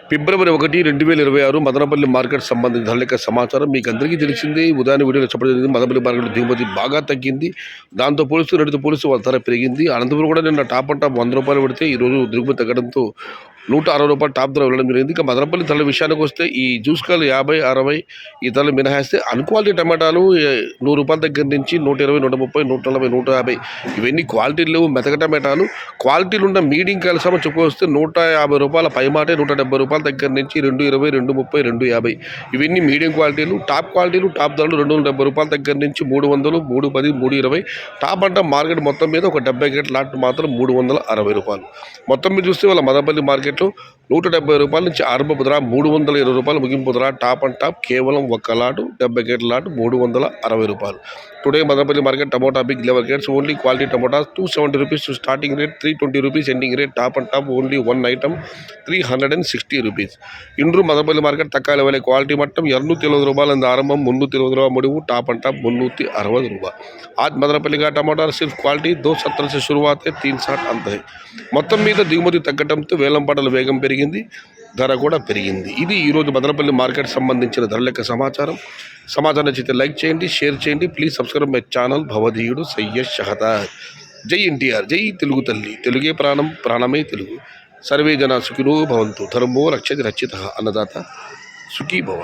ఫిబ్రవరి 1, 2026 Madanapalle market సంబంధించిన ధరల సమాచారం మీకు అందరికీ తెలిసిందే. ఉదయాన్నే వీడియోలో చెప్పడం జరిగింది. మదనపల్లి మార్కెట్ దిగుమతి బాగా తగ్గింది. దాంతో పోలిస్తూ నేటితో పోలిస్తూ వాళ్ళ ధర పెరిగింది. అనంతపురం కూడా నిన్న టాప్ అండ్ టాప్ ₹100 పెడితే ఈరోజు దిగుమతి తగ్గడంతో ₹160 టాప్ ధర వెళ్ళడం జరిగింది. ఇక మదనపల్లి ధరల విషయానికి వస్తే ఈ జ్యూస్ కాయలు 50, 60 ఈ ధరలు మినహాయిస్తే అన్క్వాలిటీ టమాటాలు ₹100 దగ్గర నుంచి 120, 130, 140, 150 ఇవన్నీ క్వాలిటీలు లేవు. మెతక టమాటాలు క్వాలిటీలు ఉన్న మీడియం కాయల సమయం చెప్పుకొస్తే ₹150 పైమాటే ₹170 దగ్గర నుంచి 220, 230, 250 ఇవన్నీ మీడియం క్వాలిటీలు. టాప్ క్వాలిటీలు టాప్ ధరలు ₹270 దగ్గర నుంచి 300, 310, 320 టాప్ అంట మార్కెట్ మొత్తం మీద ఒక 70 గేట్ల లాట్ మాత్రం ₹360. మొత్తం మీద చూస్తే వాళ్ళ మదనపల్లి మార్కెట్లో ₹170 నుంచి ఆరంభపు ధర ₹320 ముగింపు ధర. టాప్ అండ్ టాప్ కేవలం ఒక లాటు 70 గేట్ల lot ₹360. Today Madanapalle market tomato big level gates only quality tomato ₹270 starting rate, ₹320 ending rate. Top and top only one item ₹360. ఇండ్రు మదనపల్లి మార్కెट तक्काले वाले क्वालिटी मट्टम ₹270 आरंभम ₹320 मुड़िवु टॉप एंड टॉप ₹360. आज मदनपल्ली का टमाटर सिर्फ क्वालिटी 270 से शुरुआत है, 360 अंत है. మొత్తం మీద దిగుమతి తగ్గడంతో వేలం పాటల వేగం పెరిగింది, ధర కూడా పెరిగింది. ఇది ఈరోజు మదనపల్లి మార్కెట్ సంబంధించిన ధరల సమాచారం నచ్చితే లైక్ చేయండి, షేర్ చేయండి. ప్లీజ్ సబ్స్క్రైబ్ మై ఛానల్ భవదీయుడు సయ్యద్ షహదార్. జై ఎన్టీఆర్, జై తెలుగు తల్లి, తెలుగే ప్రాణం, ప్రాణమే తెలుగు. सर्वे जना सुखिनो भवन्तु, धर्मो रक्षति रक्षितः, अन्नदाता सुखी भव.